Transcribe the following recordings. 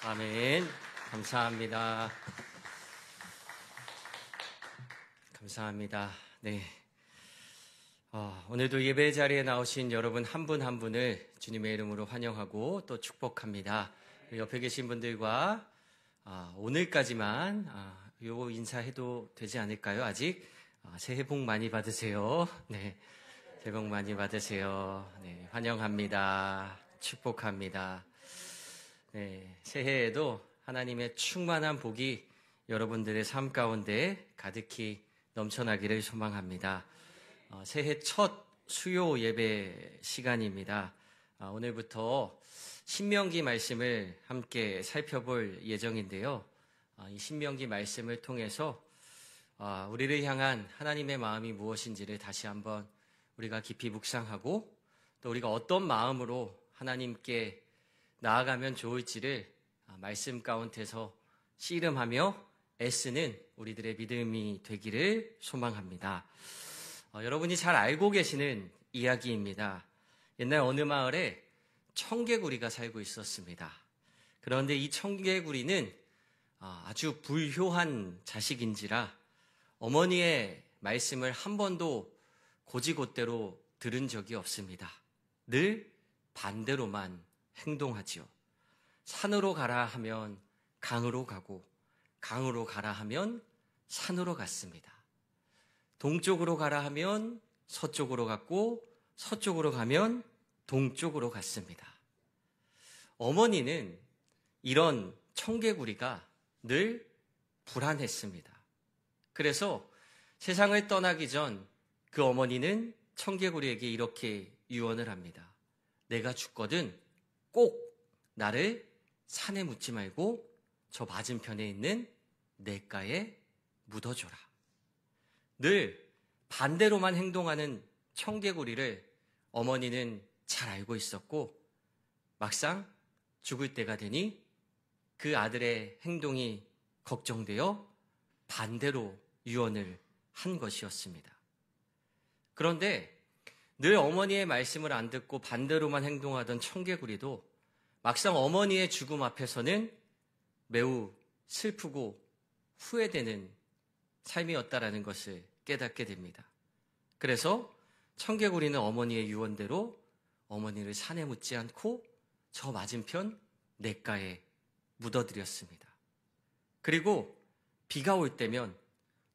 아멘. 감사합니다. 감사합니다. 네. 오늘도 예배 자리에 나오신 여러분 한 분 한 분을 주님의 이름으로 환영하고 또 축복합니다. 옆에 계신 분들과 오늘까지만 요 인사해도 되지 않을까요? 아직 새해 복 많이 받으세요. 네, 새해 복 많이 받으세요. 네, 환영합니다. 축복합니다. 네, 새해에도 하나님의 충만한 복이 여러분들의 삶 가운데 가득히 넘쳐나기를 소망합니다. 새해 첫 수요 예배 시간입니다. 오늘부터 신명기 말씀을 함께 살펴볼 예정인데요. 이 신명기 말씀을 통해서 우리를 향한 하나님의 마음이 무엇인지를 다시 한번 우리가 깊이 묵상하고 또 우리가 어떤 마음으로 하나님께 나아가면 좋을지를 말씀 가운데서 씨름하며 애쓰는 우리들의 믿음이 되기를 소망합니다. 여러분이 잘 알고 계시는 이야기입니다. 옛날 어느 마을에 청개구리가 살고 있었습니다. 그런데 이 청개구리는 아주 불효한 자식인지라 어머니의 말씀을 한 번도 곧이곧대로 들은 적이 없습니다. 늘 반대로만 행동하지요. 산으로 가라 하면 강으로 가고 강으로 가라 하면 산으로 갔습니다. 동쪽으로 가라 하면 서쪽으로 갔고 서쪽으로 가면 동쪽으로 갔습니다. 어머니는 이런 청개구리가 늘 불안했습니다. 그래서 세상을 떠나기 전 그 어머니는 청개구리에게 이렇게 유언을 합니다. 내가 죽거든 꼭 나를 산에 묻지 말고 저 맞은편에 있는 냇가에 묻어줘라. 늘 반대로만 행동하는 청개구리를 어머니는 잘 알고 있었고 막상 죽을 때가 되니 그 아들의 행동이 걱정되어 반대로 유언을 한 것이었습니다. 그런데 늘 어머니의 말씀을 안 듣고 반대로만 행동하던 청개구리도 막상 어머니의 죽음 앞에서는 매우 슬프고 후회되는 삶이었다라는 것을 깨닫게 됩니다. 그래서 청개구리는 어머니의 유언대로 어머니를 산에 묻지 않고 저 맞은편 냇가에 묻어드렸습니다. 그리고 비가 올 때면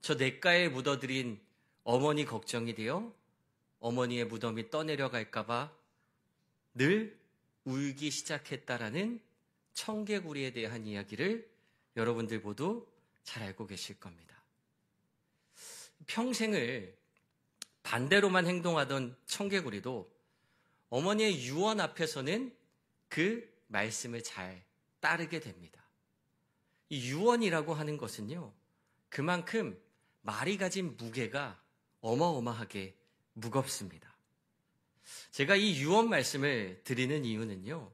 저 냇가에 묻어드린 어머니 걱정이 되어 어머니의 무덤이 떠내려갈까봐 늘 울기 시작했다라는 청개구리에 대한 이야기를 여러분들 모두 잘 알고 계실 겁니다. 평생을 반대로만 행동하던 청개구리도 어머니의 유언 앞에서는 그 말씀을 잘 따르게 됩니다. 이 유언이라고 하는 것은요, 그만큼 말이 가진 무게가 어마어마하게 무겁습니다. 제가 이 유언 말씀을 드리는 이유는요,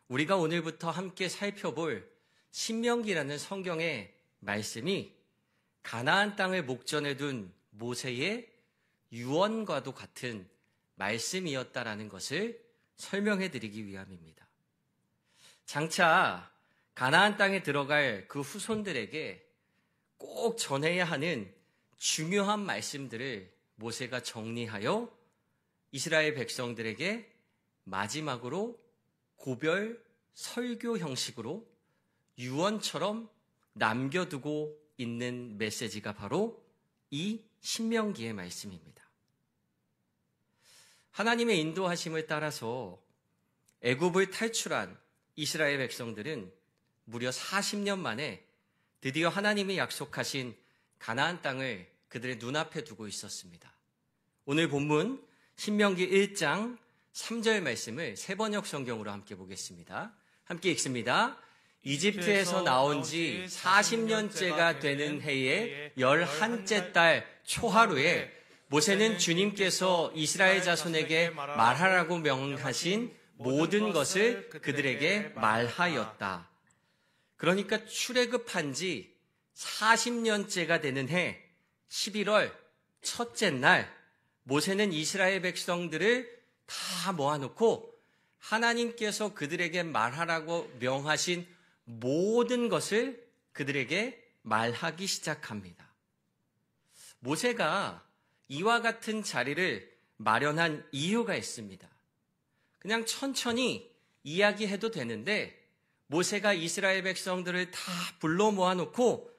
우리가 오늘부터 함께 살펴볼 신명기라는 성경의 말씀이 가나안 땅을 목전에 둔 모세의 유언과도 같은 말씀이었다라는 것을 설명해 드리기 위함입니다. 장차 가나안 땅에 들어갈 그 후손들에게 꼭 전해야 하는 중요한 말씀들을 모세가 정리하여 이스라엘 백성들에게 마지막으로 고별 설교 형식으로 유언처럼 남겨두고 있는 메시지가 바로 이 신명기의 말씀입니다. 하나님의 인도하심을 따라서 애굽을 탈출한 이스라엘 백성들은 무려 40년 만에 드디어 하나님이 약속하신 가나안 땅을 그들의 눈앞에 두고 있었습니다. 오늘 본문 신명기 1장 3절 말씀을 세번역 성경으로 함께 보겠습니다. 함께 읽습니다. 이집트에서 나온 지 40년째가 되는 해의 11째 달 초하루에 모세는 주님께서 이스라엘 자손에게 말하라고 명하신 모든 것을 그들에게 말하였다. 그러니까 출애굽한 지 40년째가 되는 해 11월 첫째 날 모세는 이스라엘 백성들을 다 모아놓고 하나님께서 그들에게 말하라고 명하신 모든 것을 그들에게 말하기 시작합니다. 모세가 이와 같은 자리를 마련한 이유가 있습니다. 그냥 천천히 이야기해도 되는데 모세가 이스라엘 백성들을 다 불러 모아놓고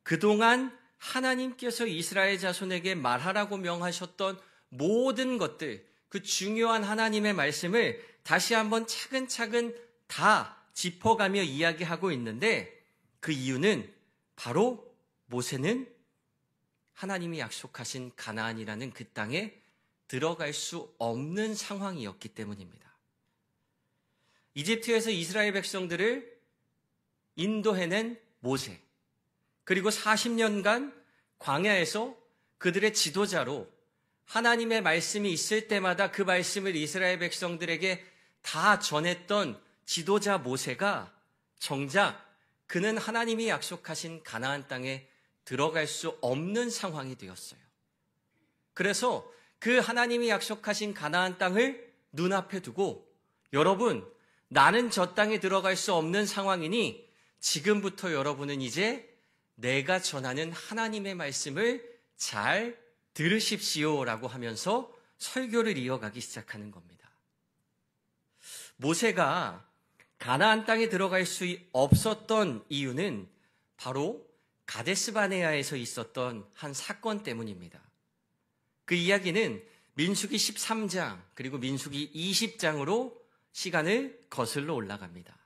그동안 하나님께서 이스라엘 자손에게 말하라고 명하셨던 모든 것들, 그 중요한 하나님의 말씀을 다시 한번 차근차근 다 짚어가며 이야기하고 있는데 그 이유는 바로 모세는 하나님이 약속하신 가나안이라는 그 땅에 들어갈 수 없는 상황이었기 때문입니다. 이집트에서 이스라엘 백성들을 인도해낸 모세, 그리고 40년간 광야에서 그들의 지도자로 하나님의 말씀이 있을 때마다 그 말씀을 이스라엘 백성들에게 다 전했던 지도자 모세가 정작 그는 하나님이 약속하신 가나안 땅에 들어갈 수 없는 상황이 되었어요. 그래서 그 하나님이 약속하신 가나안 땅을 눈앞에 두고 여러분, 나는 저 땅에 들어갈 수 없는 상황이니 지금부터 여러분은 이제 내가 전하는 하나님의 말씀을 잘 들으십시오라고 하면서 설교를 이어가기 시작하는 겁니다. 모세가 가나안 땅에 들어갈 수 없었던 이유는 바로 가데스바네아에서 있었던 한 사건 때문입니다. 그 이야기는 민수기 13장 그리고 민수기 20장으로 시간을 거슬러 올라갑니다.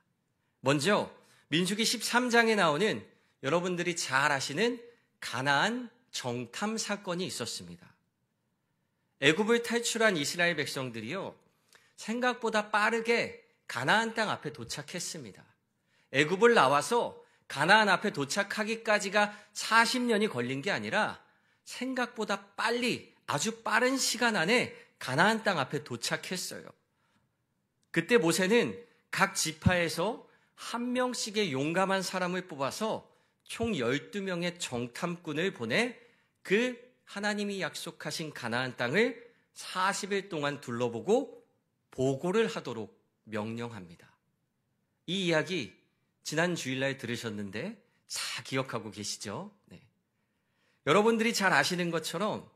먼저 민수기 13장에 나오는 여러분들이 잘 아시는 가나안 정탐 사건이 있었습니다. 애굽을 탈출한 이스라엘 백성들이요, 생각보다 빠르게 가나안 땅 앞에 도착했습니다. 애굽을 나와서 가나안 앞에 도착하기까지가 40년이 걸린 게 아니라 생각보다 빨리 아주 빠른 시간 안에 가나안 땅 앞에 도착했어요. 그때 모세는 각 지파에서 한 명씩의 용감한 사람을 뽑아서 총 12명의 정탐꾼을 보내 그 하나님이 약속하신 가나안 땅을 40일 동안 둘러보고 보고를 하도록 명령합니다. 이 이야기 지난 주일날 들으셨는데 잘 기억하고 계시죠? 네. 여러분들이 잘 아시는 것처럼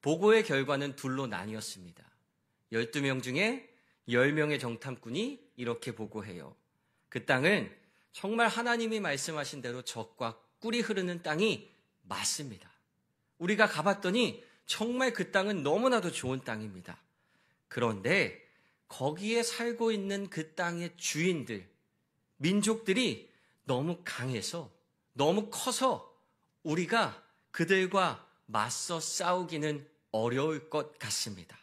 보고의 결과는 둘로 나뉘었습니다. 12명 중에 10명의 정탐꾼이 이렇게 보고해요. 그 땅은 정말 하나님이 말씀하신 대로 젖과 꿀이 흐르는 땅이 맞습니다. 우리가 가봤더니 정말 그 땅은 너무나도 좋은 땅입니다. 그런데 거기에 살고 있는 그 땅의 주인들, 민족들이 너무 강해서, 너무 커서 우리가 그들과 맞서 싸우기는 어려울 것 같습니다.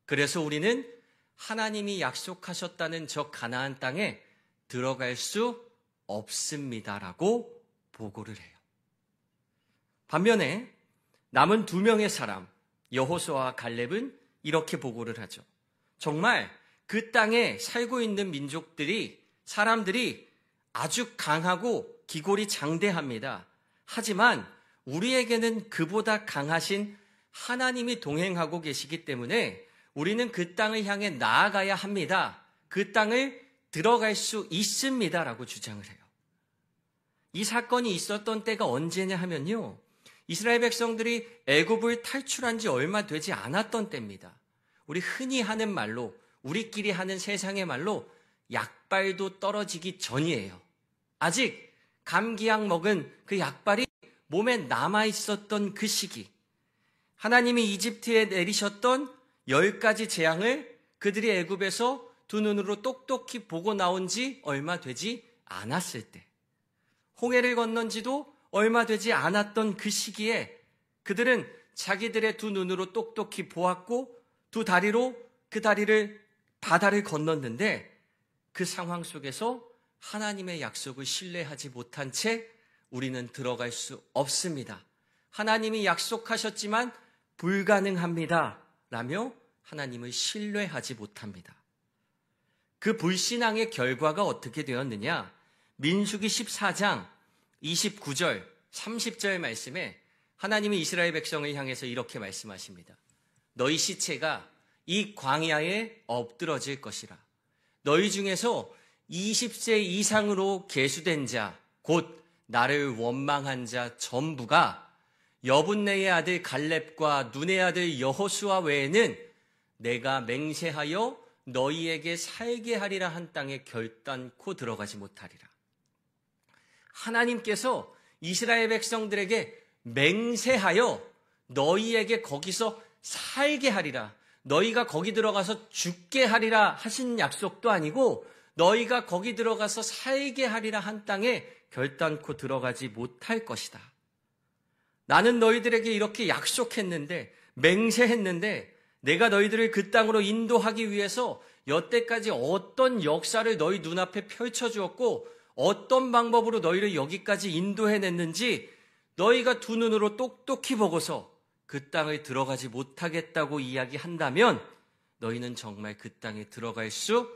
그래서 우리는 하나님이 약속하셨다는 저 가나안 땅에 들어갈 수 없습니다라고 보고를 해요. 반면에 남은 2명의 사람, 여호수아와 갈렙은 이렇게 보고를 하죠. 정말 그 땅에 살고 있는 민족들이, 사람들이 아주 강하고 기골이 장대합니다. 하지만 우리에게는 그보다 강하신 하나님이 동행하고 계시기 때문에 우리는 그 땅을 향해 나아가야 합니다. 그 땅을 들어갈 수 있습니다라고 주장을 해요. 이 사건이 있었던 때가 언제냐 하면요, 이스라엘 백성들이 애굽을 탈출한 지 얼마 되지 않았던 때입니다. 우리 흔히 하는 말로, 우리끼리 하는 세상의 말로 약발도 떨어지기 전이에요. 아직 감기약 먹은 그 약발이 몸에 남아있었던 그 시기, 하나님이 이집트에 내리셨던 10가지 재앙을 그들이 애굽에서 두 눈으로 똑똑히 보고 나온 지 얼마 되지 않았을 때, 홍해를 건넌 지도 얼마 되지 않았던 그 시기에 그들은 자기들의 두 눈으로 똑똑히 보았고 두 다리로 그 다리를 바다를 건넜는데 그 상황 속에서 하나님의 약속을 신뢰하지 못한 채 우리는 들어갈 수 없습니다. 하나님이 약속하셨지만 불가능합니다. 라며 하나님을 신뢰하지 못합니다. 그 불신앙의 결과가 어떻게 되었느냐? 민수기 14장 29절, 30절 말씀에 하나님이 이스라엘 백성을 향해서 이렇게 말씀하십니다. 너희 시체가 이 광야에 엎드러질 것이라. 너희 중에서 20세 이상으로 계수된 자, 곧 나를 원망한 자 전부가 여분네의 아들 갈렙과 눈의 아들 여호수아 외에는 내가 맹세하여 너희에게 살게 하리라 한 땅에 결단코 들어가지 못하리라. 하나님께서 이스라엘 백성들에게 맹세하여 너희에게 거기서 살게 하리라, 너희가 거기 들어가서 죽게 하리라 하신 약속도 아니고 너희가 거기 들어가서 살게 하리라 한 땅에 결단코 들어가지 못할 것이다. 나는 너희들에게 이렇게 약속했는데, 맹세했는데, 내가 너희들을 그 땅으로 인도하기 위해서 여태까지 어떤 역사를 너희 눈앞에 펼쳐주었고 어떤 방법으로 너희를 여기까지 인도해냈는지 너희가 두 눈으로 똑똑히 보고서 그 땅을 들어가지 못하겠다고 이야기한다면 너희는 정말 그 땅에 들어갈 수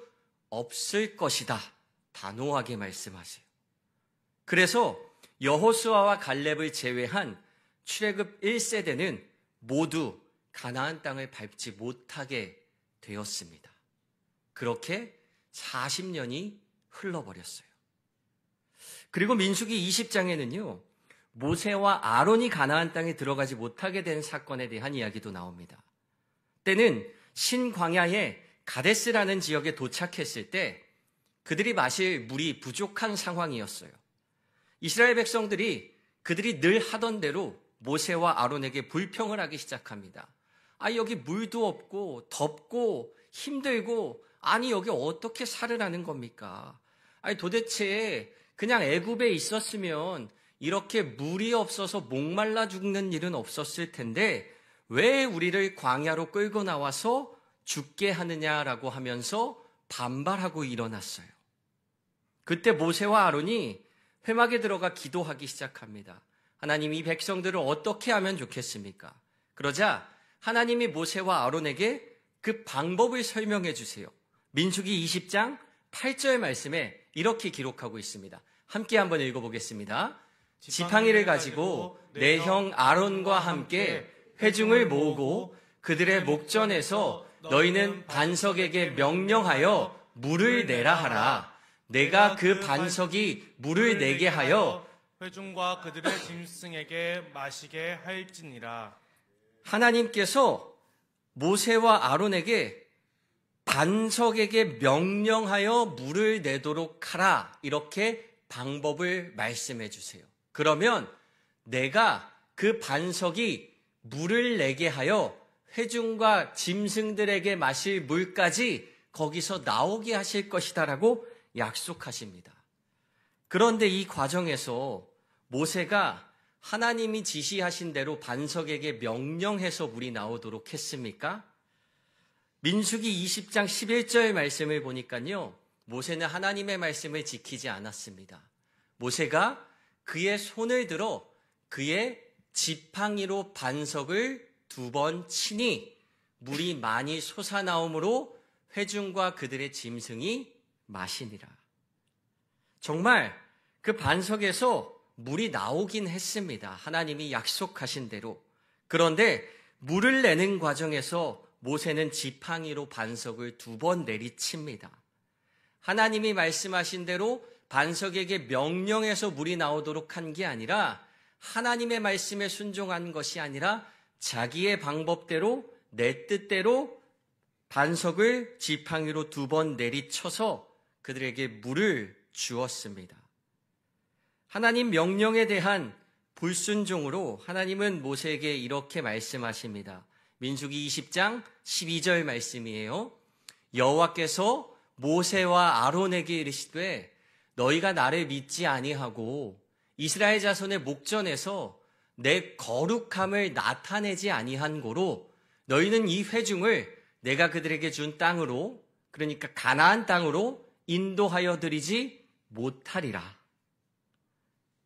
없을 것이다. 단호하게 말씀하세요. 그래서 여호수아와 갈렙을 제외한 출애굽 1세대는 모두 가나안 땅을 밟지 못하게 되었습니다. 그렇게 40년이 흘러버렸어요. 그리고 민수기 20장에는요, 모세와 아론이 가나안 땅에 들어가지 못하게 된 사건에 대한 이야기도 나옵니다. 때는 신광야의 가데스라는 지역에 도착했을 때 그들이 마실 물이 부족한 상황이었어요. 이스라엘 백성들이 그들이 늘 하던 대로 모세와 아론에게 불평을 하기 시작합니다. 여기 물도 없고 덥고 힘들고, 아니 여기 어떻게 살으라는 겁니까? 도대체 그냥 애굽에 있었으면 이렇게 물이 없어서 목말라 죽는 일은 없었을 텐데 왜 우리를 광야로 끌고 나와서 죽게 하느냐라고 하면서 반발하고 일어났어요. 그때 모세와 아론이 회막에 들어가 기도하기 시작합니다. 하나님, 이 백성들을 어떻게 하면 좋겠습니까? 그러자 하나님이 모세와 아론에게 그 방법을 설명해 주세요. 민수기 20장 8절 말씀에 이렇게 기록하고 있습니다. 함께 한번 읽어보겠습니다. 지팡이를 가지고 내 형 아론과 함께 회중을 모으고 그들의 목전에서 너희는 반석에게 명령하여 물을 내라 하라. 내가 그 반석이 물을 내게 하여 회중과 그들의 짐승에게 마시게 할지니라. 하나님께서 모세와 아론에게 반석에게 명령하여 물을 내도록 하라, 이렇게 방법을 말씀해 주세요. 그러면 내가 그 반석이 물을 내게 하여 회중과 짐승들에게 마실 물까지 거기서 나오게 하실 것이다라고 약속하십니다. 그런데 이 과정에서 모세가 하나님이 지시하신 대로 반석에게 명령해서 물이 나오도록 했습니까? 민수기 20장 11절 말씀을 보니까요, 모세는 하나님의 말씀을 지키지 않았습니다. 모세가 그의 손을 들어 그의 지팡이로 반석을 2번 치니 물이 많이 솟아나오므로 회중과 그들의 짐승이 마시니라. 정말 그 반석에서 물이 나오긴 했습니다. 하나님이 약속하신 대로. 그런데 물을 내는 과정에서 모세는 지팡이로 반석을 2번 내리칩니다. 하나님이 말씀하신 대로 반석에게 명령해서 물이 나오도록 한 게 아니라, 하나님의 말씀에 순종한 것이 아니라 자기의 방법대로, 내 뜻대로 반석을 지팡이로 2번 내리쳐서 그들에게 물을 주었습니다. 하나님 명령에 대한 불순종으로 하나님은 모세에게 이렇게 말씀하십니다. 민수기 20장 12절 말씀이에요. 여호와께서 모세와 아론에게 이르시되 너희가 나를 믿지 아니하고 이스라엘 자손의 목전에서 내 거룩함을 나타내지 아니한 고로 너희는 이 회중을 내가 그들에게 준 땅으로, 그러니까 가나안 땅으로 인도하여 드리지 못하리라.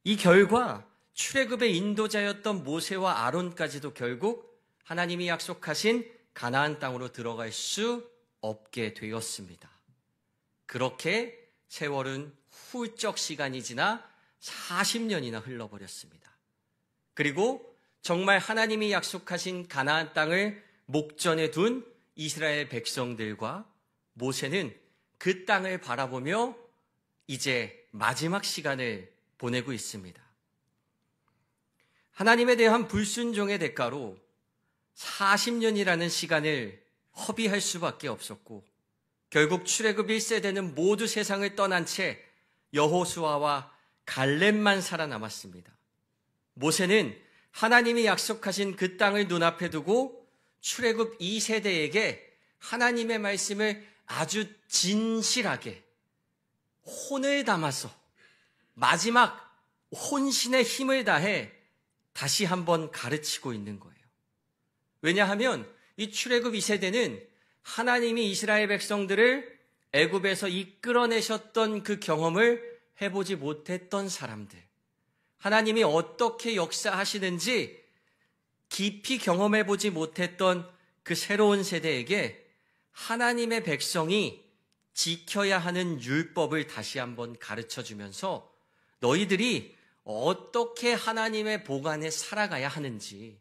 이 결과 출애굽의 인도자였던 모세와 아론까지도 결국 하나님이 약속하신 가나안 땅으로 들어갈 수 없게 되었습니다. 그렇게 세월은 훌쩍 시간이 지나 40년이나 흘러버렸습니다. 그리고 정말 하나님이 약속하신 가나안 땅을 목전에 둔 이스라엘 백성들과 모세는 그 땅을 바라보며 이제 마지막 시간을 보내고 있습니다. 하나님에 대한 불순종의 대가로 40년이라는 시간을 허비할 수밖에 없었고 결국 출애굽 1세대는 모두 세상을 떠난 채 여호수아와 갈렙만 살아남았습니다. 모세는 하나님이 약속하신 그 땅을 눈앞에 두고 출애굽 2세대에게 하나님의 말씀을 아주 진실하게 혼을 담아서 마지막 혼신의 힘을 다해 다시 한번 가르치고 있는 거예요. 왜냐하면 이 출애굽 2세대는 하나님이 이스라엘 백성들을 애굽에서 이끌어내셨던 그 경험을 해보지 못했던 사람들, 하나님이 어떻게 역사하시는지 깊이 경험해보지 못했던 그 새로운 세대에게 하나님의 백성이 지켜야 하는 율법을 다시 한번 가르쳐주면서 너희들이 어떻게 하나님의 복 안에 살아가야 하는지,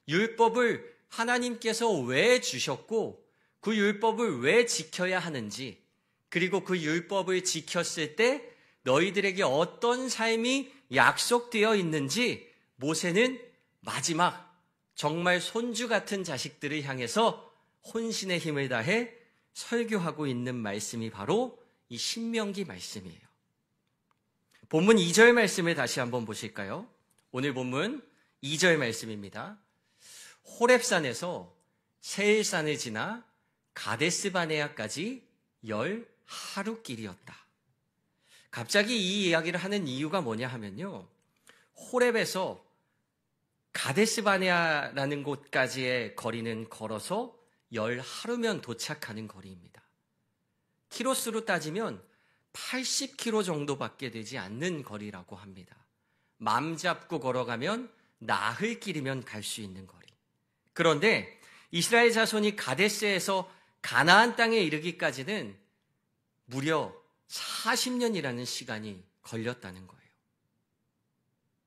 율법을 하나님께서 왜 주셨고 그 율법을 왜 지켜야 하는지, 그리고 그 율법을 지켰을 때 너희들에게 어떤 삶이 약속되어 있는지 모세는 마지막 정말 손주 같은 자식들을 향해서 혼신의 힘을 다해 설교하고 있는 말씀이 바로 이 신명기 말씀이에요. 본문 2절 말씀을 다시 한번 보실까요? 오늘 본문 2절 말씀입니다. 호렙산에서 세일산을 지나 가데스바네아까지 10하루길이었다. 갑자기 이 이야기를 하는 이유가 뭐냐 하면요, 호렙에서 가데스바네아라는 곳까지의 거리는 걸어서 10하루면 도착하는 거리입니다. 키로수로 따지면 80km 정도밖에 되지 않는 거리라고 합니다. 맘 잡고 걸어가면 나흘 길이면 갈 수 있는 거리. 그런데 이스라엘 자손이 가데스에서 가나안 땅에 이르기까지는 무려 40년이라는 시간이 걸렸다는 거예요.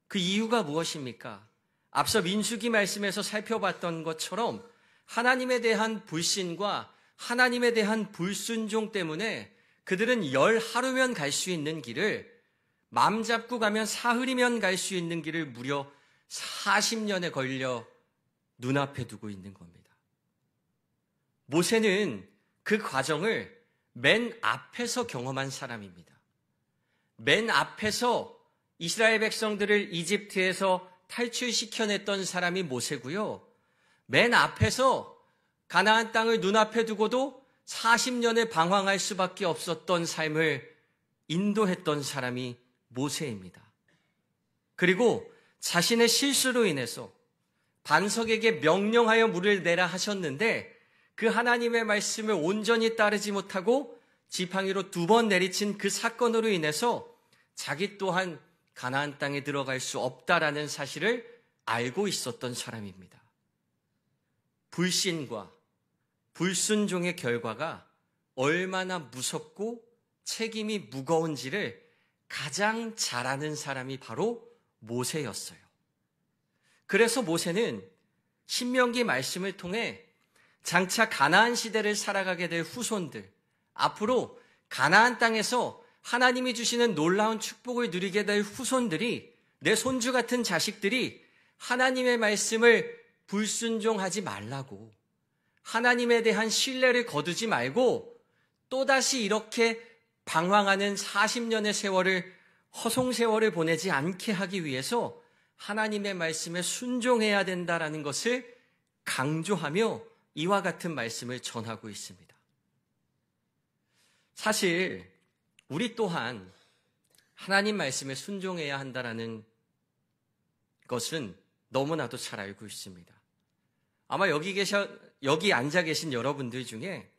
그 이유가 무엇입니까? 앞서 민수기 말씀에서 살펴봤던 것처럼 하나님에 대한 불신과 하나님에 대한 불순종 때문에 그들은 10하루면 갈 수 있는 길을, 맘 잡고 가면 사흘이면 갈 수 있는 길을 무려 40년에 걸려 눈앞에 두고 있는 겁니다. 모세는 그 과정을 맨 앞에서 경험한 사람입니다. 맨 앞에서 이스라엘 백성들을 이집트에서 탈출시켜냈던 사람이 모세고요. 맨 앞에서 가나안 땅을 눈앞에 두고도 40년을 방황할 수밖에 없었던 삶을 인도했던 사람이 모세입니다. 그리고 자신의 실수로 인해서 반석에게 명령하여 물을 내라 하셨는데 그 하나님의 말씀을 온전히 따르지 못하고 지팡이로 2번 내리친 그 사건으로 인해서 자기 또한 가나안 땅에 들어갈 수 없다라는 사실을 알고 있었던 사람입니다. 불신과 불순종의 결과가 얼마나 무섭고 책임이 무거운지를 가장 잘 아는 사람이 바로 모세였어요. 그래서 모세는 신명기 말씀을 통해 장차 가나안 시대를 살아가게 될 후손들, 앞으로 가나안 땅에서 하나님이 주시는 놀라운 축복을 누리게 될 후손들이, 내 손주 같은 자식들이 하나님의 말씀을 불순종하지 말라고, 하나님에 대한 신뢰를 거두지 말고 또다시 이렇게 방황하는 40년의 세월을, 허송세월을 보내지 않게 하기 위해서 하나님의 말씀에 순종해야 된다라는 것을 강조하며 이와 같은 말씀을 전하고 있습니다. 사실 우리 또한 하나님 말씀에 순종해야 한다라는 것은 너무나도 잘 알고 있습니다. 아마 여기 앉아 계신 여러분들 중에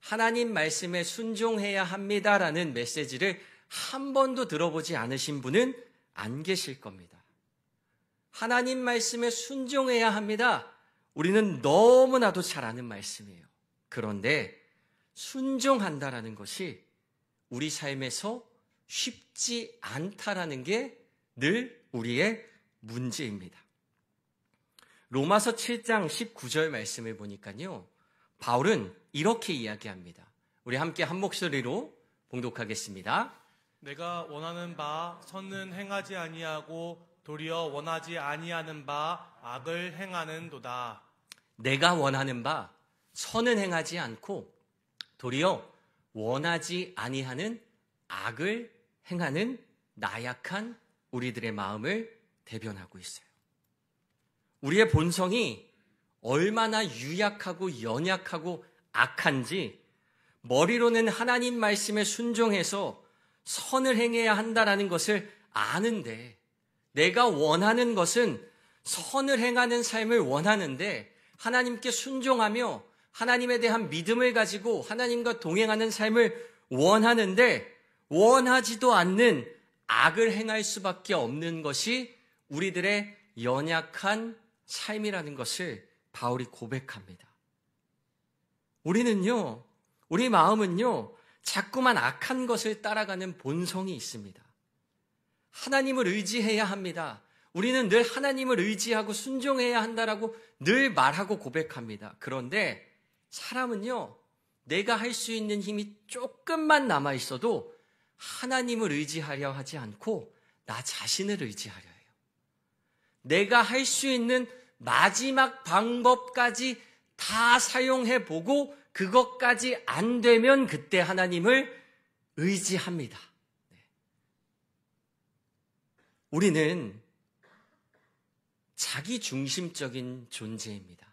하나님 말씀에 순종해야 합니다라는 메시지를 한 번도 들어보지 않으신 분은 안 계실 겁니다. 하나님 말씀에 순종해야 합니다. 우리는 너무나도 잘 아는 말씀이에요. 그런데 순종한다라는 것이 우리 삶에서 쉽지 않다라는 게 늘 우리의 문제입니다. 로마서 7장 19절 말씀을 보니까요, 바울은 이렇게 이야기합니다. 우리 함께 한 목소리로 봉독하겠습니다. 내가 원하는 바 선은 행하지 아니하고 도리어 원하지 아니하는 바 악을 행하는도다. 내가 원하는 바 선은 행하지 않고 도리어 원하지 아니하는 악을 행하는 나약한 우리들의 마음을 대변하고 있어요. 우리의 본성이 얼마나 유약하고 연약하고 악한지 머리로는 하나님 말씀에 순종해서 선을 행해야 한다라는 것을 아는데, 내가 원하는 것은 선을 행하는 삶을 원하는데 하나님께 순종하며 하나님에 대한 믿음을 가지고 하나님과 동행하는 삶을 원하는데 원하지도 않는 악을 행할 수밖에 없는 것이 우리들의 연약한 삶이라는 것을 바울이 고백합니다. 우리 마음은요, 자꾸만 악한 것을 따라가는 본성이 있습니다. 하나님을 의지해야 합니다. 우리는 늘 하나님을 의지하고 순종해야 한다라고 늘 말하고 고백합니다. 그런데 사람은요, 내가 할 수 있는 힘이 조금만 남아 있어도 하나님을 의지하려 하지 않고 나 자신을 의지하려 해요. 내가 할 수 있는 마지막 방법까지 다 사용해 보고 그것까지 안 되면 그때 하나님을 의지합니다. 우리는 자기 중심적인 존재입니다.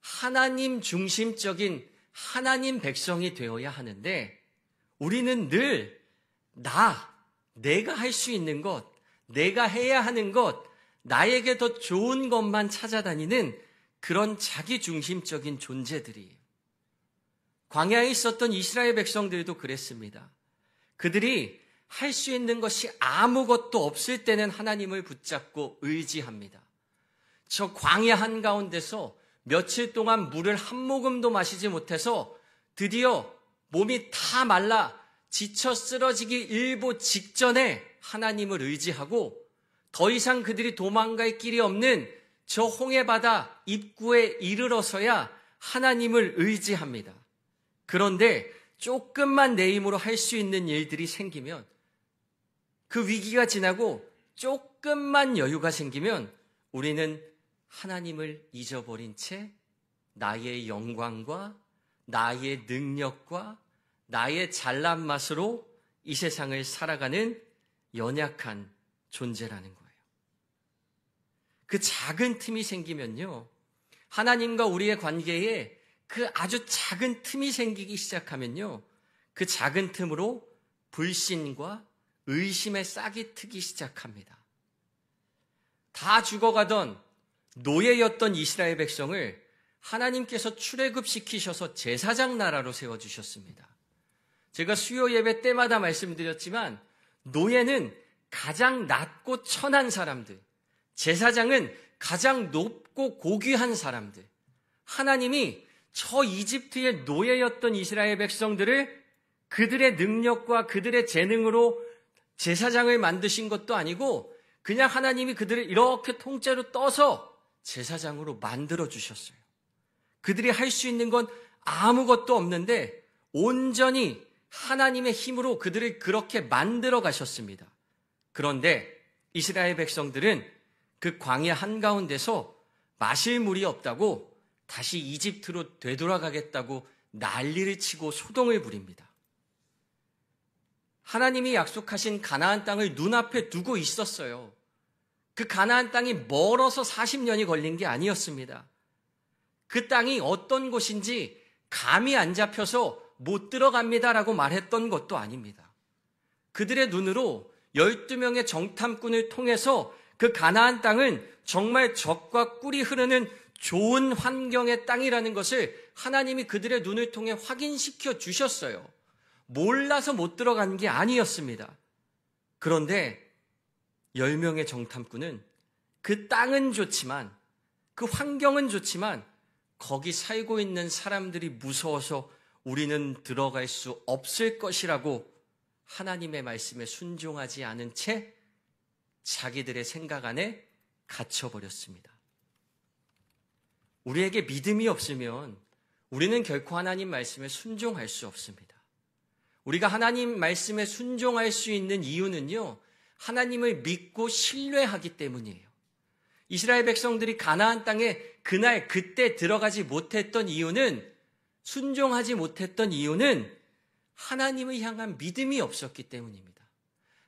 하나님 중심적인 하나님 백성이 되어야 하는데 우리는 늘 내가 할 수 있는 것, 내가 해야 하는 것, 나에게 더 좋은 것만 찾아다니는 그런 자기 중심적인 존재들이에요. 광야에 있었던 이스라엘 백성들도 그랬습니다. 그들이 할 수 있는 것이 아무것도 없을 때는 하나님을 붙잡고 의지합니다. 저 광야 한가운데서 며칠 동안 물을 한 모금도 마시지 못해서 드디어 몸이 다 말라 지쳐 쓰러지기 일보 직전에 하나님을 의지하고 더 이상 그들이 도망갈 길이 없는 저 홍해바다 입구에 이르러서야 하나님을 의지합니다. 그런데 조금만 내 힘으로 할 수 있는 일들이 생기면, 그 위기가 지나고 조금만 여유가 생기면 우리는 하나님을 잊어버린 채 나의 영광과 나의 능력과 나의 잘난 맛으로 이 세상을 살아가는 연약한 존재라는 거예요. 그 작은 틈이 생기면요, 하나님과 우리의 관계에 그 아주 작은 틈이 생기기 시작하면요, 그 작은 틈으로 불신과 의심의 싹이 트기 시작합니다. 다 죽어가던 노예였던 이스라엘 백성을 하나님께서 출애굽시키셔서 제사장 나라로 세워주셨습니다. 제가 수요 예배 때마다 말씀드렸지만 노예는 가장 낮고 천한 사람들, 제사장은 가장 높고 고귀한 사람들, 하나님이 저 이집트의 노예였던 이스라엘 백성들을 그들의 능력과 그들의 재능으로 제사장을 만드신 것도 아니고 그냥 하나님이 그들을 이렇게 통째로 떠서 제사장으로 만들어 주셨어요. 그들이 할 수 있는 건 아무것도 없는데 온전히 하나님의 힘으로 그들을 그렇게 만들어 가셨습니다. 그런데 이스라엘 백성들은 그 광야 한가운데서 마실 물이 없다고 다시 이집트로 되돌아가겠다고 난리를 치고 소동을 부립니다. 하나님이 약속하신 가나안 땅을 눈앞에 두고 있었어요. 그 가나안 땅이 멀어서 40년이 걸린 게 아니었습니다. 그 땅이 어떤 곳인지 감이 안 잡혀서 못 들어갑니다라고 말했던 것도 아닙니다. 그들의 눈으로 12명의 정탐꾼을 통해서 그 가나안 땅은 정말 젖과 꿀이 흐르는 좋은 환경의 땅이라는 것을 하나님이 그들의 눈을 통해 확인시켜 주셨어요. 몰라서 못 들어간 게 아니었습니다. 그런데 10명의 정탐꾼은 그 땅은 좋지만, 그 환경은 좋지만 거기 살고 있는 사람들이 무서워서 우리는 들어갈 수 없을 것이라고 하나님의 말씀에 순종하지 않은 채 자기들의 생각 안에 갇혀버렸습니다. 우리에게 믿음이 없으면 우리는 결코 하나님 말씀에 순종할 수 없습니다. 우리가 하나님 말씀에 순종할 수 있는 이유는요, 하나님을 믿고 신뢰하기 때문이에요. 이스라엘 백성들이 가나안 땅에 그때 들어가지 못했던 이유는, 순종하지 못했던 이유는 하나님을 향한 믿음이 없었기 때문입니다.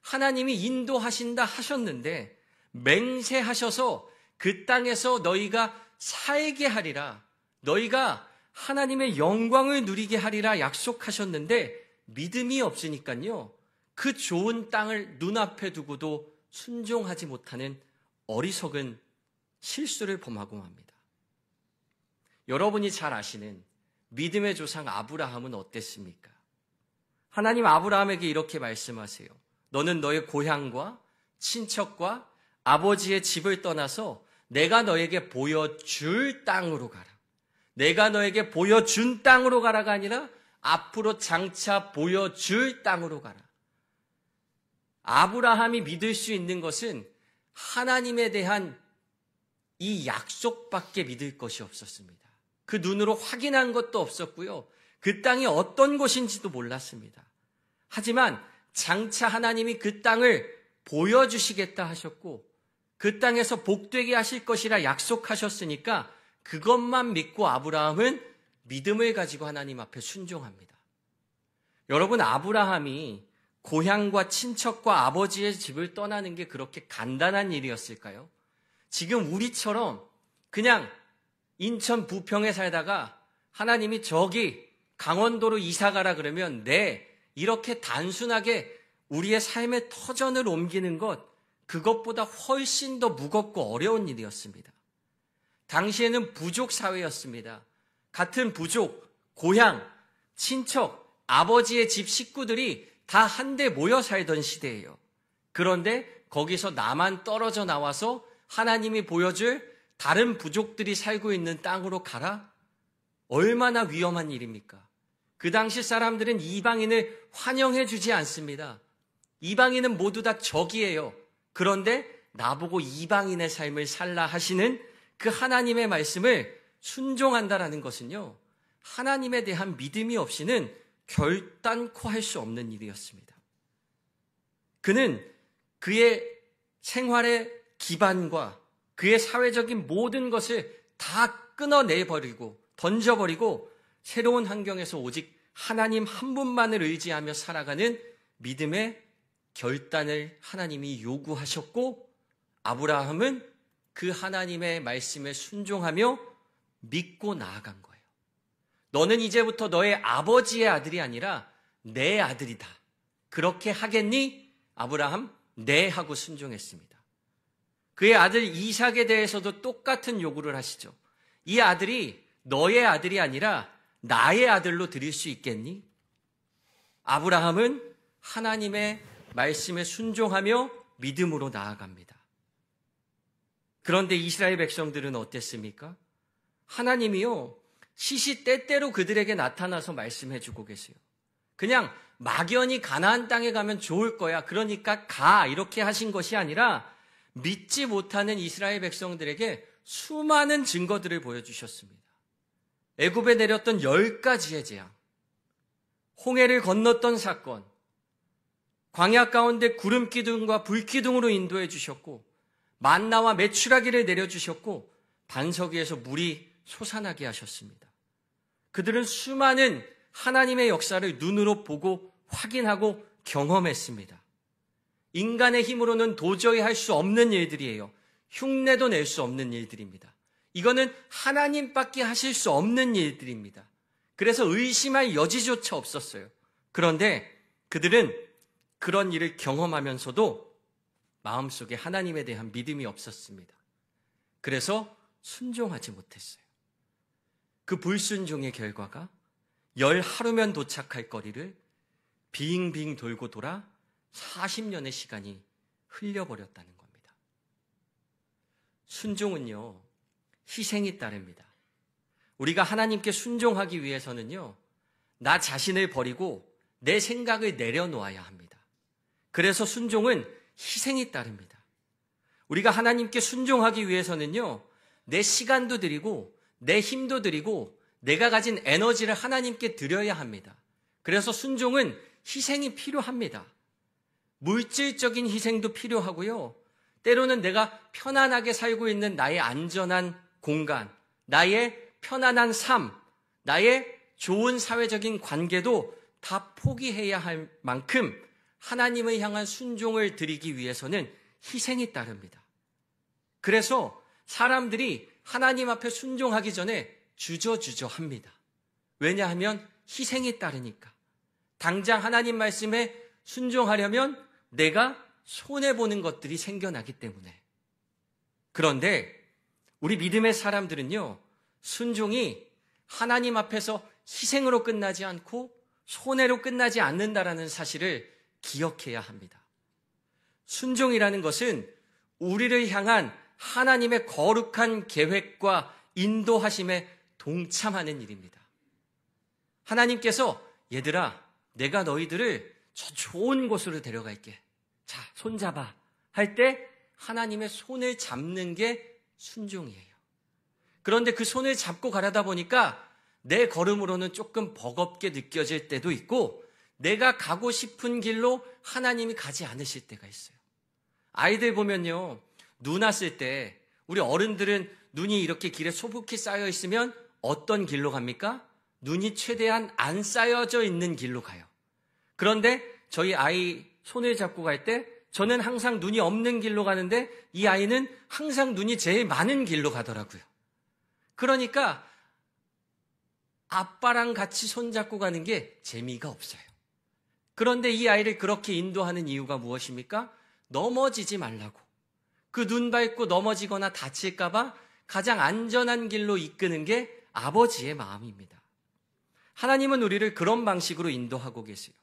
하나님이 인도하신다 하셨는데 맹세하셔서 그 땅에서 너희가 살게 하리라, 너희가 하나님의 영광을 누리게 하리라 약속하셨는데 믿음이 없으니까요, 그 좋은 땅을 눈앞에 두고도 순종하지 못하는 어리석은 실수를 범하고 맙니다. 여러분이 잘 아시는 믿음의 조상 아브라함은 어땠습니까? 하나님 아브라함에게 이렇게 말씀하세요. 너는 너의 고향과 친척과 아버지의 집을 떠나서 내가 너에게 보여줄 땅으로 가라. 내가 너에게 보여준 땅으로 가라가 아니라 앞으로 장차 보여줄 땅으로 가라. 아브라함이 믿을 수 있는 것은 하나님에 대한 이 약속밖에 믿을 것이 없었습니다. 그 눈으로 확인한 것도 없었고요. 그 땅이 어떤 곳인지도 몰랐습니다. 하지만 장차 하나님이 그 땅을 보여주시겠다 하셨고 그 땅에서 복되게 하실 것이라 약속하셨으니까 그것만 믿고 아브라함은 믿음을 가지고 하나님 앞에 순종합니다. 여러분, 아브라함이 고향과 친척과 아버지의 집을 떠나는 게 그렇게 간단한 일이었을까요? 지금 우리처럼 그냥 인천 부평에 살다가 하나님이 저기 강원도로 이사가라 그러면 네, 이렇게 단순하게 우리의 삶의 터전을 옮기는 것, 그것보다 훨씬 더 무겁고 어려운 일이었습니다. 당시에는 부족 사회였습니다. 같은 부족, 고향, 친척, 아버지의 집 식구들이 다 한데 모여 살던 시대예요. 그런데 거기서 나만 떨어져 나와서 하나님이 보여줄 다른 부족들이 살고 있는 땅으로 가라? 얼마나 위험한 일입니까? 그 당시 사람들은 이방인을 환영해 주지 않습니다. 이방인은 모두 다 적이에요. 그런데 나보고 이방인의 삶을 살라 하시는 그 하나님의 말씀을 순종한다라는 것은요, 하나님에 대한 믿음이 없이는 결단코 할 수 없는 일이었습니다. 그는 그의 생활의 기반과 그의 사회적인 모든 것을 다 끊어내버리고 던져버리고 새로운 환경에서 오직 하나님 한 분만을 의지하며 살아가는 믿음의 결단을 하나님이 요구하셨고, 아브라함은 그 하나님의 말씀에 순종하며 믿고 나아간 거예요. 너는 이제부터 너의 아버지의 아들이 아니라 내 아들이다. 그렇게 하겠니? 아브라함, 네 하고 순종했습니다. 그의 아들 이삭에 대해서도 똑같은 요구를 하시죠. 이 아들이 너의 아들이 아니라 나의 아들로 드릴 수 있겠니? 아브라함은 하나님의 말씀에 순종하며 믿음으로 나아갑니다. 그런데 이스라엘 백성들은 어땠습니까? 하나님이요, 시시때때로 그들에게 나타나서 말씀해 주고 계세요. 그냥 막연히 가나안 땅에 가면 좋을 거야, 그러니까 가, 이렇게 하신 것이 아니라 믿지 못하는 이스라엘 백성들에게 수많은 증거들을 보여주셨습니다. 애굽에 내렸던 10가지의 재앙, 홍해를 건넜던 사건, 광야 가운데 구름 기둥과 불 기둥으로 인도해 주셨고, 만나와 메추라기를 내려주셨고, 반석 위에서 물이 솟아나게 하셨습니다. 그들은 수많은 하나님의 역사를 눈으로 보고 확인하고 경험했습니다. 인간의 힘으로는 도저히 할 수 없는 일들이에요. 흉내도 낼 수 없는 일들입니다. 이거는 하나님밖에 하실 수 없는 일들입니다. 그래서 의심할 여지조차 없었어요. 그런데 그들은 그런 일을 경험하면서도 마음속에 하나님에 대한 믿음이 없었습니다. 그래서 순종하지 못했어요. 그 불순종의 결과가 10하루면 도착할 거리를 빙빙 돌고 돌아 40년의 시간이 흘려버렸다는 겁니다. 순종은요, 희생이 따릅니다. 우리가 하나님께 순종하기 위해서는요, 나 자신을 버리고 내 생각을 내려놓아야 합니다. 그래서 순종은 희생이 따릅니다. 우리가 하나님께 순종하기 위해서는요, 내 시간도 드리고 내 힘도 드리고 내가 가진 에너지를 하나님께 드려야 합니다. 그래서 순종은 희생이 필요합니다. 물질적인 희생도 필요하고요. 때로는 내가 편안하게 살고 있는 나의 안전한 공간, 나의 편안한 삶, 나의 좋은 사회적인 관계도 다 포기해야 할 만큼 하나님을 향한 순종을 드리기 위해서는 희생이 따릅니다. 그래서 사람들이 하나님 앞에 순종하기 전에 주저주저 합니다. 왜냐하면 희생이 따르니까. 당장 하나님 말씀에 순종하려면 내가 손해보는 것들이 생겨나기 때문에. 그런데 우리 믿음의 사람들은요, 순종이 하나님 앞에서 희생으로 끝나지 않고 손해로 끝나지 않는다라는 사실을 기억해야 합니다. 순종이라는 것은 우리를 향한 하나님의 거룩한 계획과 인도하심에 동참하는 일입니다. 하나님께서 얘들아, 내가 너희들을 저 좋은 곳으로 데려갈게. 자, 손잡아. 할 때 하나님의 손을 잡는 게 순종이에요. 그런데 그 손을 잡고 가려다 보니까 내 걸음으로는 조금 버겁게 느껴질 때도 있고 내가 가고 싶은 길로 하나님이 가지 않으실 때가 있어요. 아이들 보면요, 눈 왔을 때 우리 어른들은 눈이 이렇게 길에 소복히 쌓여 있으면 어떤 길로 갑니까? 눈이 최대한 안 쌓여져 있는 길로 가요. 그런데 저희 아이 손을 잡고 갈 때 저는 항상 눈이 없는 길로 가는데 이 아이는 항상 눈이 제일 많은 길로 가더라고요. 그러니까 아빠랑 같이 손잡고 가는 게 재미가 없어요. 그런데 이 아이를 그렇게 인도하는 이유가 무엇입니까? 넘어지지 말라고. 그 눈 밟고 넘어지거나 다칠까봐 가장 안전한 길로 이끄는 게 아버지의 마음입니다. 하나님은 우리를 그런 방식으로 인도하고 계세요.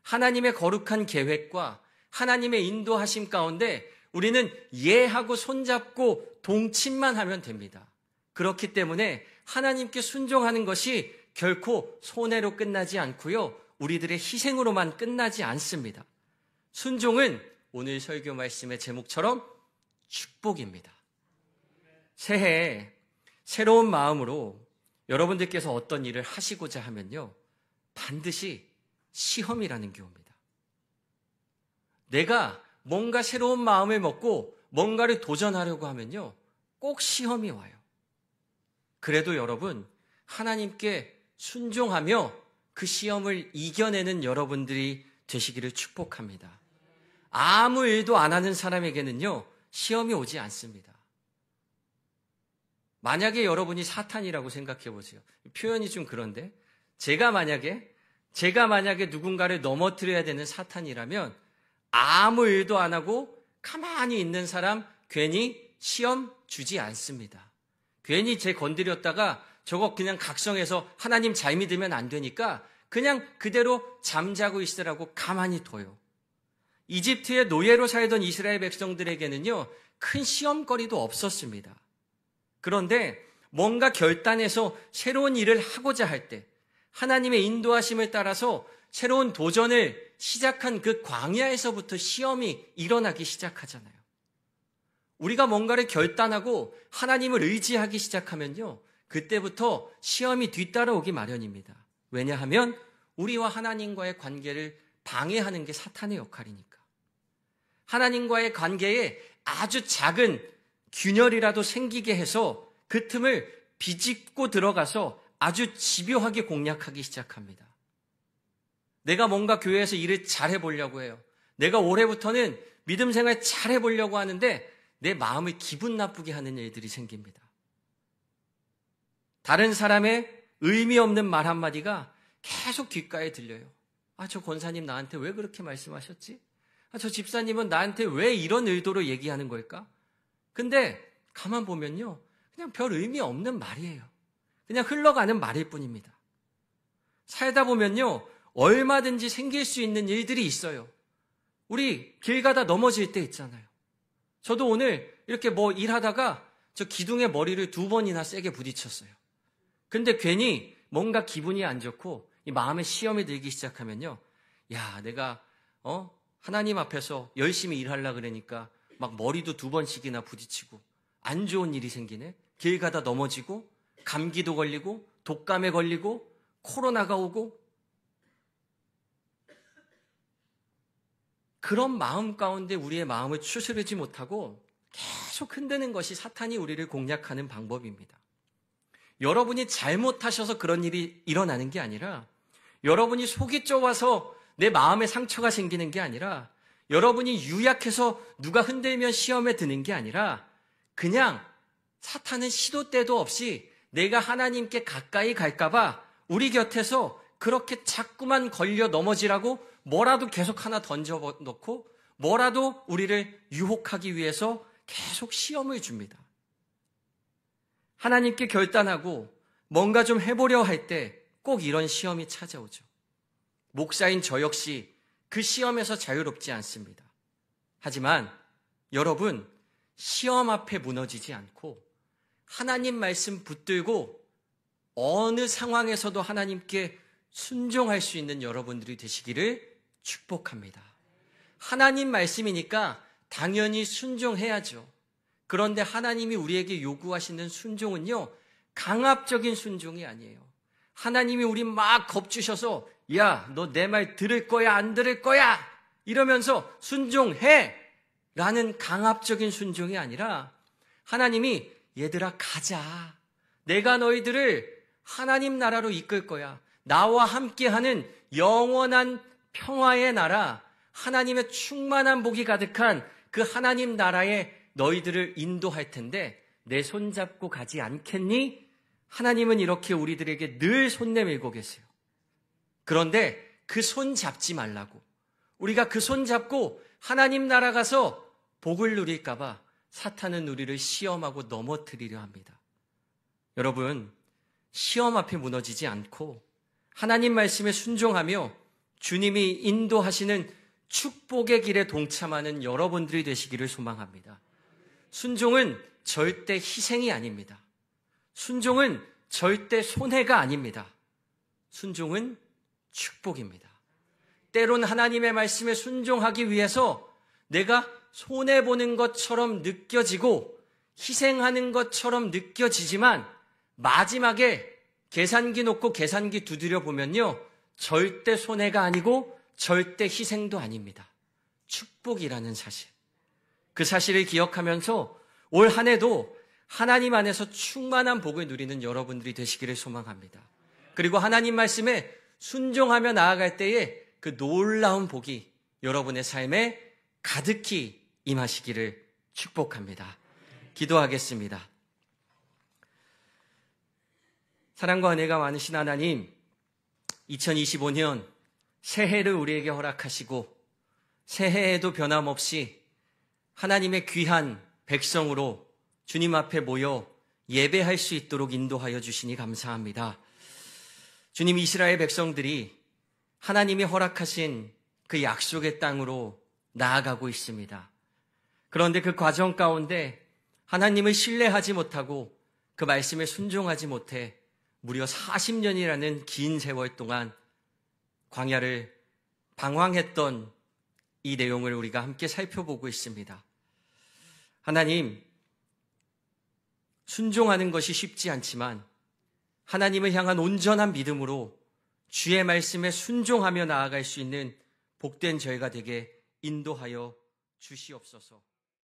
하나님의 거룩한 계획과 하나님의 인도하심 가운데 우리는 예하고 손잡고 동침만 하면 됩니다. 그렇기 때문에 하나님께 순종하는 것이 결코 손해로 끝나지 않고요. 우리들의 희생으로만 끝나지 않습니다. 순종은 오늘 설교 말씀의 제목처럼 축복입니다. 새해에 새로운 마음으로 여러분들께서 어떤 일을 하시고자 하면요, 반드시 시험이라는 게 옵니다. 내가 뭔가 새로운 마음을 먹고 뭔가를 도전하려고 하면요, 꼭 시험이 와요. 그래도 여러분, 하나님께 순종하며 그 시험을 이겨내는 여러분들이 되시기를 축복합니다. 아무 일도 안 하는 사람에게는요, 시험이 오지 않습니다. 만약에 여러분이 사탄이라고 생각해 보세요. 표현이 좀 그런데 제가 만약에 누군가를 넘어뜨려야 되는 사탄이라면 아무 일도 안 하고 가만히 있는 사람 괜히 시험 주지 않습니다. 괜히 쟤 건드렸다가 저거 그냥 각성해서 하나님 잘 믿으면 안 되니까 그냥 그대로 잠자고 있으라고 가만히 둬요. 이집트의 노예로 살던 이스라엘 백성들에게는요, 큰 시험거리도 없었습니다. 그런데 뭔가 결단해서 새로운 일을 하고자 할 때 하나님의 인도하심을 따라서 새로운 도전을 시작한 그 광야에서부터 시험이 일어나기 시작하잖아요. 우리가 뭔가를 결단하고 하나님을 의지하기 시작하면요, 그때부터 시험이 뒤따라오기 마련입니다. 왜냐하면 우리와 하나님과의 관계를 방해하는 게 사탄의 역할이니까. 하나님과의 관계에 아주 작은 균열이라도 생기게 해서 그 틈을 비집고 들어가서 아주 집요하게 공략하기 시작합니다. 내가 뭔가 교회에서 일을 잘해보려고 해요. 내가 올해부터는 믿음 생활 잘해보려고 하는데 내 마음을 기분 나쁘게 하는 일들이 생깁니다. 다른 사람의 의미 없는 말 한마디가 계속 귓가에 들려요. 아, 저 권사님 나한테 왜 그렇게 말씀하셨지? 아, 저 집사님은 나한테 왜 이런 의도로 얘기하는 걸까? 근데 가만 보면요, 그냥 별 의미 없는 말이에요. 그냥 흘러가는 말일 뿐입니다. 살다 보면요, 얼마든지 생길 수 있는 일들이 있어요. 우리 길 가다 넘어질 때 있잖아요. 저도 오늘 이렇게 뭐 일하다가 저 기둥에 머리를 2번이나 세게 부딪혔어요. 근데 괜히 뭔가 기분이 안 좋고 이 마음에 시험이 들기 시작하면요, 야, 내가 하나님 앞에서 열심히 일하려고 그러니까 막 머리도 2번씩이나 부딪히고 안 좋은 일이 생기네. 길 가다 넘어지고 감기도 걸리고 독감에 걸리고 코로나가 오고 그런 마음 가운데 우리의 마음을 추스르지 못하고 계속 흔드는 것이 사탄이 우리를 공략하는 방법입니다. 여러분이 잘못하셔서 그런 일이 일어나는 게 아니라, 여러분이 속이 좁아서 내 마음에 상처가 생기는 게 아니라, 여러분이 유약해서 누가 흔들면 시험에 드는 게 아니라, 그냥 사탄은 시도 때도 없이 내가 하나님께 가까이 갈까봐 우리 곁에서 그렇게 자꾸만 걸려 넘어지라고 뭐라도 계속 하나 던져놓고 뭐라도 우리를 유혹하기 위해서 계속 시험을 줍니다. 하나님께 결단하고 뭔가 좀 해보려 할 때 꼭 이런 시험이 찾아오죠. 목사인 저 역시 그 시험에서 자유롭지 않습니다. 하지만 여러분, 시험 앞에 무너지지 않고 하나님 말씀 붙들고 어느 상황에서도 하나님께 순종할 수 있는 여러분들이 되시기를 축복합니다. 하나님 말씀이니까 당연히 순종해야죠. 그런데 하나님이 우리에게 요구하시는 순종은요, 강압적인 순종이 아니에요. 하나님이 우리 막 겁주셔서 야, 너 내 말 들을 거야, 안 들을 거야? 이러면서 순종해! 라는 강압적인 순종이 아니라 하나님이 얘들아 가자. 내가 너희들을 하나님 나라로 이끌 거야. 나와 함께하는 영원한 평화의 나라, 하나님의 충만한 복이 가득한 그 하나님 나라에 너희들을 인도할 텐데 내 손 잡고 가지 않겠니? 하나님은 이렇게 우리들에게 늘 손 내밀고 계세요. 그런데 그 손 잡지 말라고. 우리가 그 손 잡고 하나님 나라 가서 복을 누릴까 봐 사탄은 우리를 시험하고 넘어뜨리려 합니다. 여러분, 시험 앞에 무너지지 않고 하나님 말씀에 순종하며 주님이 인도하시는 축복의 길에 동참하는 여러분들이 되시기를 소망합니다. 순종은 절대 희생이 아닙니다. 순종은 절대 손해가 아닙니다. 순종은 축복입니다. 때론 하나님의 말씀에 순종하기 위해서 내가 손해보는 것처럼 느껴지고 희생하는 것처럼 느껴지지만 마지막에 계산기 놓고 계산기 두드려 보면요, 절대 손해가 아니고 절대 희생도 아닙니다. 축복이라는 사실. 그 사실을 기억하면서 올 한 해도 하나님 안에서 충만한 복을 누리는 여러분들이 되시기를 소망합니다. 그리고 하나님 말씀에 순종하며 나아갈 때에 그 놀라운 복이 여러분의 삶에 가득히 임하시기를 축복합니다. 기도하겠습니다. 사랑과 은혜가 많으신 하나님, 2025년 새해를 우리에게 허락하시고 새해에도 변함없이 하나님의 귀한 백성으로 주님 앞에 모여 예배할 수 있도록 인도하여 주시니 감사합니다. 주님, 이스라엘 백성들이 하나님이 허락하신 그 약속의 땅으로 나아가고 있습니다. 그런데 그 과정 가운데 하나님을 신뢰하지 못하고 그 말씀에 순종하지 못해 무려 40년이라는 긴 세월 동안 광야를 방황했던 이 내용을 우리가 함께 살펴보고 있습니다. 하나님, 순종하는 것이 쉽지 않지만 하나님을 향한 온전한 믿음으로 주의 말씀에 순종하며 나아갈 수 있는 복된 저희가 되게 인도하여 주시옵소서.